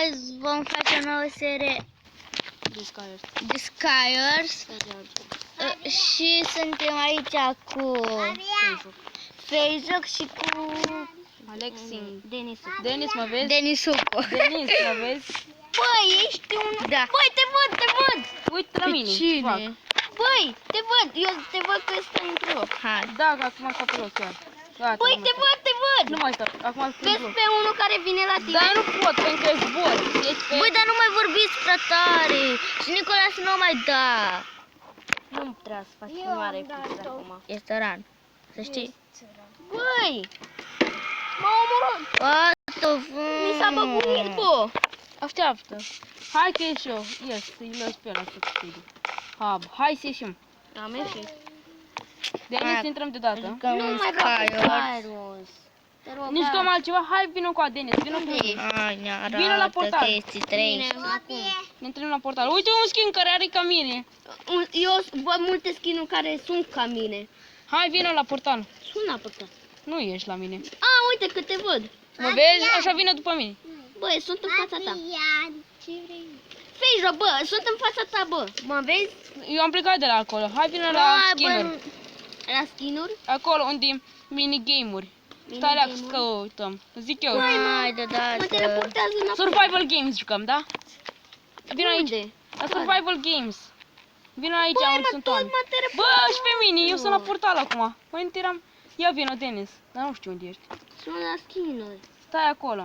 Azi vom face o nouă serie The Skyers. Și suntem aici cu Facebook și cu Alexin. Denisul. Denis, mă vezi? Denisucu. Denis, mă vezi? Băi, ești un... Da. Băi, te văd! Uite la mine. Ce fac? Băi, te văd! Eu te văd că stai într-o loc. Hai. Da, că acum stau pe loc chiar. Gata, Băi, nu te mai văd! Nu mai stau. Acum stau pe Vezi loc. pe unul care vine la tine? Dar nu pot, pentru că zbor. Ești pe... Băi, dar nu mai vorbiți prea tare. Și Nicolas nu mai da. Nu trebuie să faci filmare fixă acum. Este ran. Să știi. Băi! M-a omorât! What the fuck? Mi s-a băguit, bă! Așteaptă. Hai că ieși eu. Ies, să-i las pe ăla să câștige. Hai să ieșim. Am ieșit. Denis, intrăm deodată. Nu mai vreau Nici cam altceva. Hai, vină cu a Denis, vină cu mine. Hai, ne arată Vină la portal. că este 3. Ne întâlnim la portal. Uite un skin care are ca mine. Eu văd multe skin-uri care sunt ca mine. Hai, vină la portal. Sunt la portal. Nu ești la mine. Uite că te văd. Mă vezi? Așa vină după mine. Băi, sunt în fața ta. Fejro, bă, sunt în fața ta, bă. Mă vezi? Eu am plecat de la acolo. Hai, vină la skin-uri. La skin-uri? Acolo unde minigame-uri. Stai la că uităm. Zic eu. Hai, de dată. Mă teleportează înapoi. Survival Games jucăm, da? Vino aici. Unde? La Survival Games. Vino aici, Băi, unde sunt oameni. mă teleportează. Bă, și pe mine, eu sunt la portal acum. Mă interam. Ia vino, Denis. Dar nu știu unde ești. Sunt la skin-uri. Stai acolo.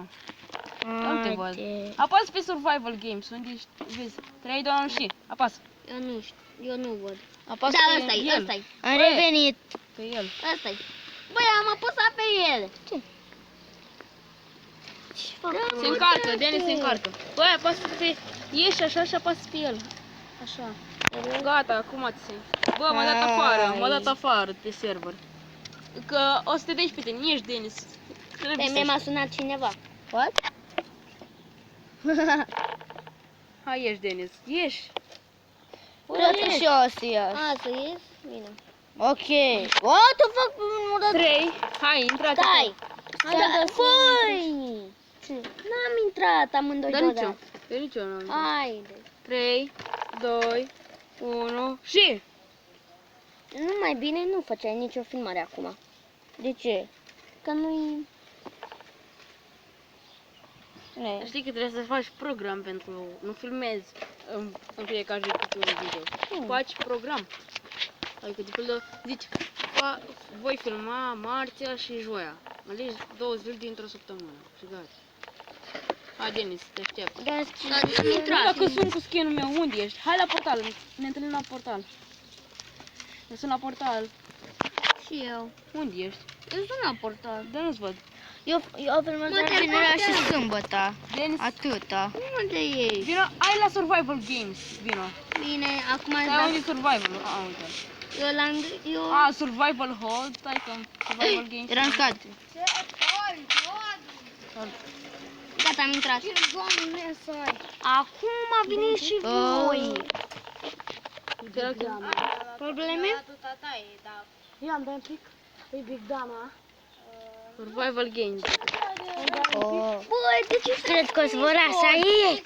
Nu te văd. Apasă pe Survival Games. Unde ești? Vezi? 3, 2, 1 și. Apasă. Eu nu știu, eu nu văd. Apasă Da, pe ăsta-i, el. ăsta-i. Am revenit. Pe el. Ăsta-i. Băi, am apăsat pe el. Ce? Se încarcă, Denis se încarcă. Băi, apasă pe... Ieși așa și apasă pe el. Așa. Gata, acum ți se... Bă, m-a dat afară, m-a dat afară de server. Că o să te dai pe tine, ești Denis. Pe mine m-a sunat cineva. What? Hai, ieși, Denis, ieși. Vreau și eu să ies. Să ies? Bine. Ok. What the fuck? 3, hai, intrați. Stai. Băi! N-am intrat amândoi deodată. Eu nici eu n-am. Haide. 3, 2, 1 și... Nu mai bine nu făceai nicio filmare acum. De ce? Că nu-i... Știi că trebuie să faci program pentru... Nu filmezi în fiecare zi cu un video. Faci program. Adică, de pildă, zici, voi filma marțea și joia. Alegi 2 zile dintr-o săptămână și gata. Hai, Denis, te aștept. Dacă sunt cu skin-ul meu, unde ești? Hai la portal, ne întâlnim la portal. Eu sunt la portal. Și eu. Unde ești? Eu sunt la portal. Dar nu-ți văd. Eu filmez doar vinerea și sâmbătă. Denis, Atâta. Unde ești? vino, hai la Survival Games, vino. Bine, acum Stai, unde e Survival? Uite. eu... Survival Hold, stai că Survival Games. Era în scad. Gata, am intrat. Acum vine și voi. Probleme? Ia-mi dai un pic. E Big Dama. Survival Games. Băi, de ce cred că-ți vor așa ei?